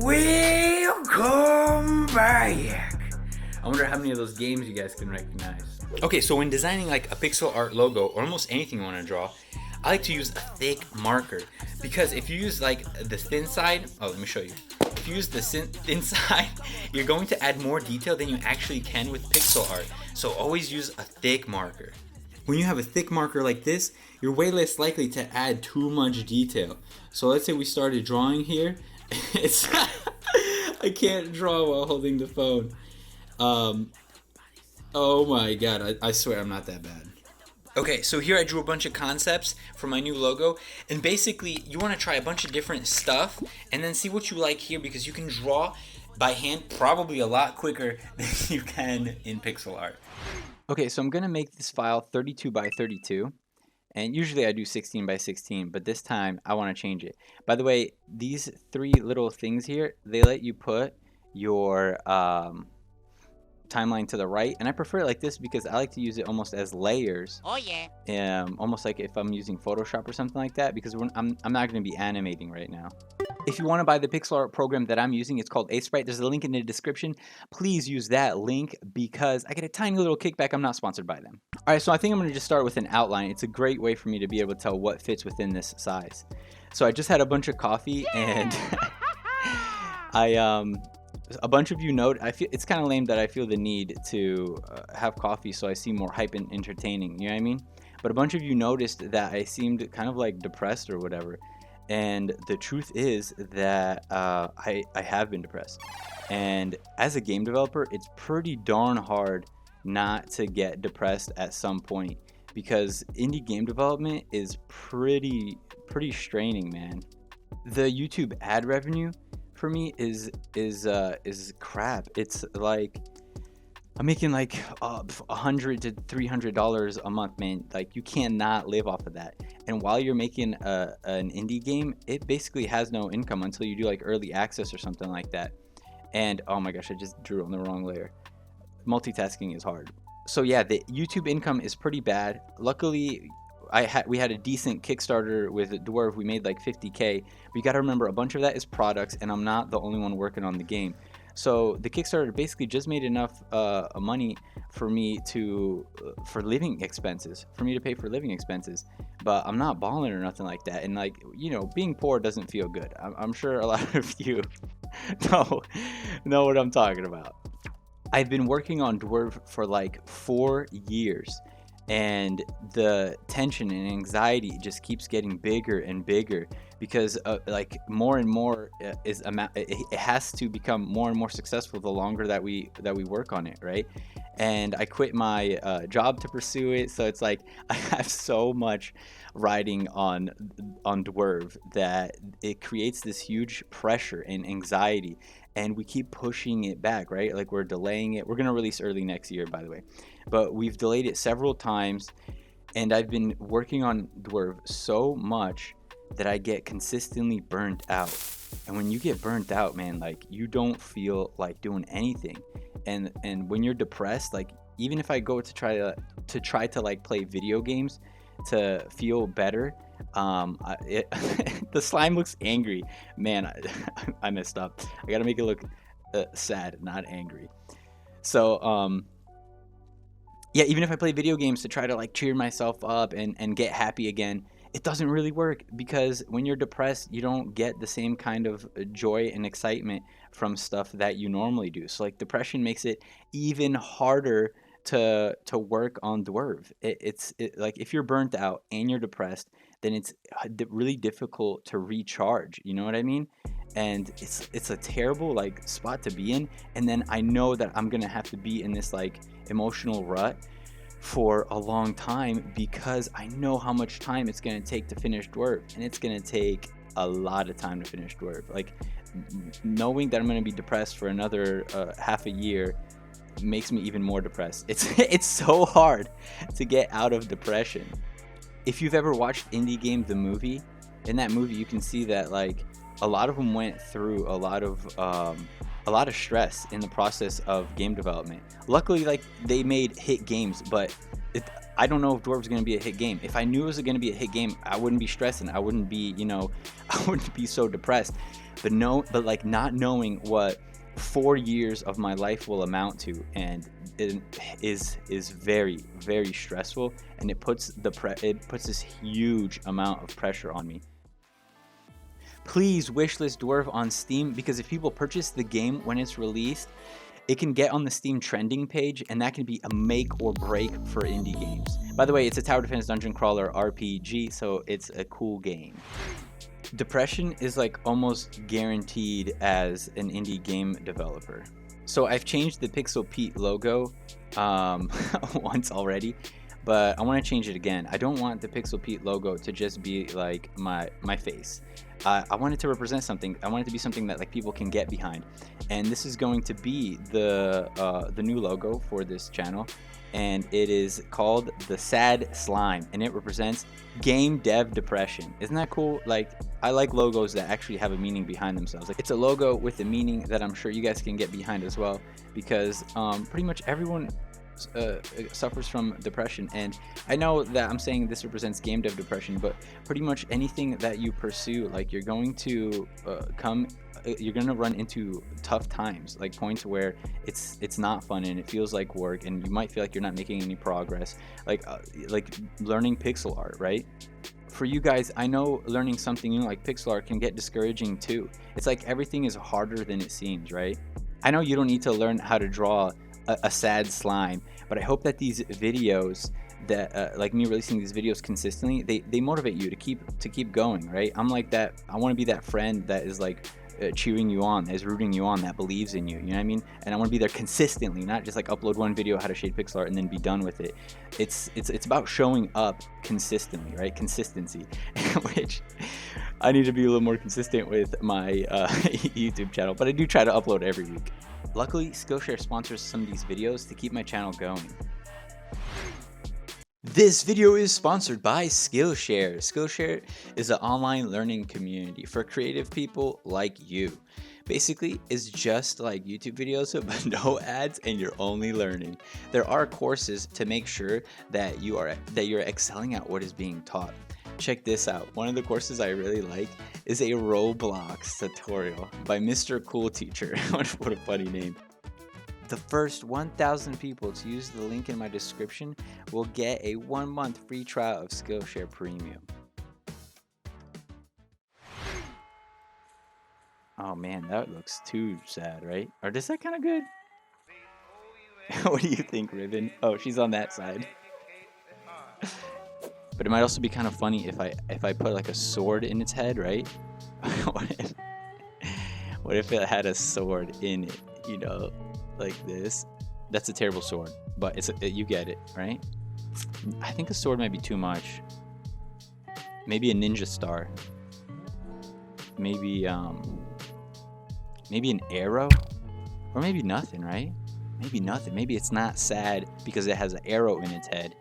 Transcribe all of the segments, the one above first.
Welcome back. I wonder how many of those games you guys can recognize. Okay, so when designing like a pixel art logo or almost anything you want to draw, I like to use a thick marker because if you use like the thin side, let me show you. If you use the thin side, you're going to add more detail than you actually can with pixel art. So always use a thick marker. When you have a thick marker like this, you're way less likely to add too much detail. So let's say we started drawing here. It's I can't draw while holding the phone. Oh my god, I swear I'm not that bad. Okay, so here I drew a bunch of concepts for my new logo, and basically you want to try a bunch of different stuff and then see what you like here, because you can draw by hand probably a lot quicker than you can in pixel art. Okay, so I'm going to make this file 32 by 32, and usually I do 16 by 16, but this time I want to change it. By the way, these three little things here, they let you put your timeline to the right, and I prefer it like this because I like to use it almost as layers. Oh yeah. Almost like if I'm using Photoshop or something like that, because I'm not going to be animating right now. If you want to buy the pixel art program that I'm using, it's called Aseprite. There's a link in the description. Please use that link because I get a tiny little kickback. I'm not sponsored by them. All right, so I think I'm going to just start with an outline. It's a great way for me to be able to tell what fits within this size. So I just had a bunch of coffee, and a bunch of you know, I feel it's kind of lame that I feel the need to have coffee so I seem more hype and entertaining, you know what I mean? But a bunch of you noticed that I seemed kind of like depressed or whatever. And the truth is that I have been depressed. And as a game developer, it's pretty darn hard not to get depressed at some point, because indie game development is pretty straining, man. The YouTube ad revenue for me is crap. It's like I'm making like $100 to $300 a month, man. Like, you cannot live off of that. And while you're making an indie game, it basically has no income until you do like early access or something like that. And oh my gosh, I just drew on the wrong layer. Multitasking is hard. So yeah, the YouTube income is pretty bad. Luckily, we had a decent Kickstarter with Dwarf. We made like 50K. But you got to remember, a bunch of that is products, and I'm not the only one working on the game. So the Kickstarter basically just made enough money for me for living expenses, for me to pay for living expenses. But I'm not balling or nothing like that. And like, you know, being poor doesn't feel good. I'm sure a lot of you know what I'm talking about. I've been working on Dwarf for like 4 years. And the tension and anxiety just keeps getting bigger and bigger because like more and more it has to become more and more successful the longer that we work on it, right? And I quit my job to pursue it, so it's like I have so much riding on Dwarf that it creates this huge pressure and anxiety, and we keep pushing it back, right? Like, we're delaying it. We're gonna release early next year, by the way, but we've delayed it several times, and I've been working on Dwarf so much that I get consistently burnt out. And when you get burnt out, man, like, you don't feel like doing anything. And when you're depressed, like, even if I go to try to like play video games to feel better, the slime looks angry, man. I messed up. I gotta make it look sad, not angry. So yeah, even if I play video games to try to like cheer myself up and get happy again, it doesn't really work, because when you're depressed, you don't get the same kind of joy and excitement from stuff that you normally do. So like, depression makes it even harder to work on Dwarf. It's like, if you're burnt out and you're depressed, then it's really difficult to recharge. You know what I mean? And it's a terrible like spot to be in. And then I know that I'm gonna have to be in this like emotional rut for a long time, because I know how much time it's going to take to finish Dwarf, and it's going to take a lot of time to finish Dwarf. Like, knowing that I'm going to be depressed for another half a year makes me even more depressed. It's so hard to get out of depression. If you've ever watched Indie Game the movie, in that movie you can see that like a lot of them went through a lot of stress in the process of game development. Luckily, like, they made hit games, but I don't know if Dwarves is going to be a hit game. If I knew it was going to be a hit game, I wouldn't be stressing. I wouldn't be, you know, I wouldn't be so depressed. But like not knowing what 4 years of my life will amount to, and it is very, very stressful, and it puts this huge amount of pressure on me. Please wishlist Dwarf on Steam, because if people purchase the game when it's released, it can get on the Steam trending page, and that can be a make or break for indie games. By the way, it's a tower defense dungeon crawler RPG, so it's a cool game. Depression is like almost guaranteed as an indie game developer. So I've changed the Pixel Pete logo once already, but I want to change it again. I don't want the Pixel Pete logo to just be like my face. I want it to represent something. I want it to be something that like people can get behind, and this is going to be the new logo for this channel, and it is called the Sad Slime, and it represents game dev depression. Isn't that cool? Like, I like logos that actually have a meaning behind themselves. Like, it's a logo with a meaning that I'm sure you guys can get behind as well, because pretty much everyone suffers from depression, and I know that I'm saying this represents game dev depression, but pretty much anything that you pursue, like you're going to run into tough times, like points where it's not fun and it feels like work, and you might feel like you're not making any progress, like learning pixel art, right? For you guys, I know learning something new like pixel art can get discouraging too. It's like everything is harder than it seems, right? I know you don't need to learn how to draw a sad slime, but I hope that these videos that like me releasing these videos consistently, they motivate you to keep going, right? I'm like that. I want to be that friend that is like cheering you on, that is rooting you on, that believes in you, you know what I mean? And I want to be there consistently, not just like upload one video how to shade pixel art and then be done with it. It's about showing up consistently, right? Consistency, which I need to be a little more consistent with my YouTube channel, but I do try to upload every week. Luckily, Skillshare sponsors some of these videos to keep my channel going. This video is sponsored by Skillshare. Skillshare is an online learning community for creative people like you. Basically, it's just like YouTube videos, but no ads, and you're only learning. There are courses to make sure that you're excelling at what is being taught. Check this out. One of the courses I really like is a Roblox tutorial by Mr. Cool Teacher. What a funny name. The first 1,000 people to use the link in my description will get a 1-month free trial of Skillshare Premium. Oh man, that looks too sad, right? Or is that kind of good? What do you think, Ribbon? Oh, she's on that side. But it might also be kind of funny if I put like a sword in its head, right? What if it had a sword in it, you know, like this? That's a terrible sword, but you get it, right? I think a sword might be too much. Maybe a ninja star. Maybe an arrow, or maybe nothing, right? Maybe nothing. Maybe it's not sad because it has an arrow in its head.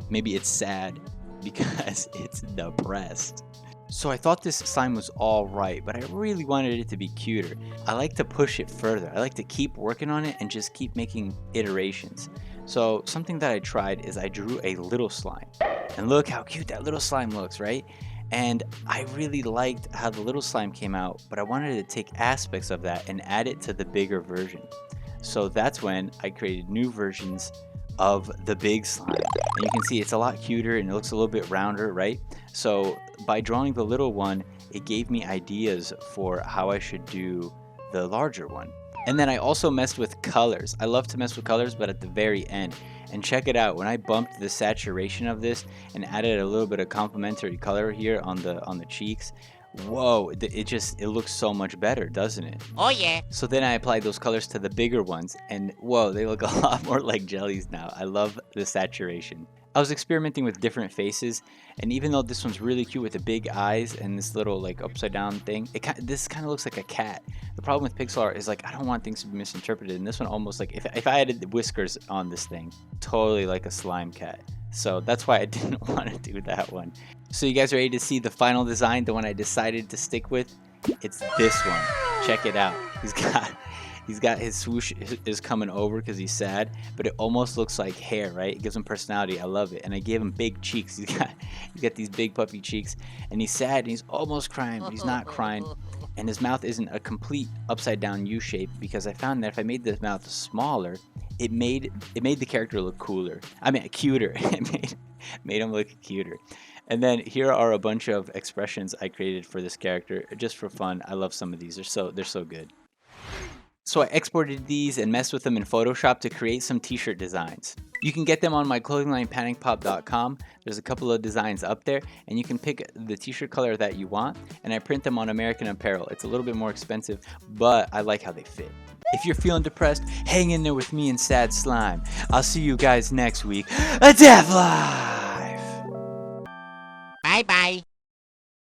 Maybe it's sad because it's depressed. So I thought this slime was all right, but I really wanted it to be cuter. I like to push it further. I like to keep working on it and just keep making iterations. So something that I tried is I drew a little slime, and look how cute that little slime looks, right? And I really liked how the little slime came out, but I wanted to take aspects of that and add it to the bigger version. So that's when I created new versions of the big slime, and you can see it's a lot cuter and it looks a little bit rounder, right? So by drawing the little one, it gave me ideas for how I should do the larger one. And then I also messed with colors. I love to mess with colors, but at the very end. And check it out, when I bumped the saturation of this and added a little bit of complementary color here on the cheeks, whoa, it looks so much better, doesn't it? Oh yeah. So then I applied those colors to the bigger ones, and whoa, they look a lot more like jellies now. I love the saturation. I was experimenting with different faces, and even though this one's really cute with the big eyes and this little like upside down thing, this kind of looks like a cat. The problem with pixel art is like I don't want things to be misinterpreted, and this one almost like if I added whiskers on this thing, totally like a slime cat. So that's why I didn't want to do that one. So you guys are ready to see the final design, the one I decided to stick with? It's this one. Check it out. He's got his swoosh is coming over because he's sad, but it almost looks like hair, right? It gives him personality. I love it. And I gave him big cheeks. He's got these big puffy cheeks, and he's sad and he's almost crying, but he's not crying. And his mouth isn't a complete upside down U shape because I found that if I made the mouth smaller, it made the character look cooler. I mean, cuter. It made him look cuter. And then here are a bunch of expressions I created for this character just for fun. I love some of these. They're so good. So I exported these and messed with them in Photoshop to create some t-shirt designs. You can get them on my clothing line panicpop.com. There's a couple of designs up there, and you can pick the t-shirt color that you want, and I print them on American Apparel. It's a little bit more expensive, but I like how they fit. If you're feeling depressed, hang in there with me and Sad Slime. I'll see you guys next week. A Deathline!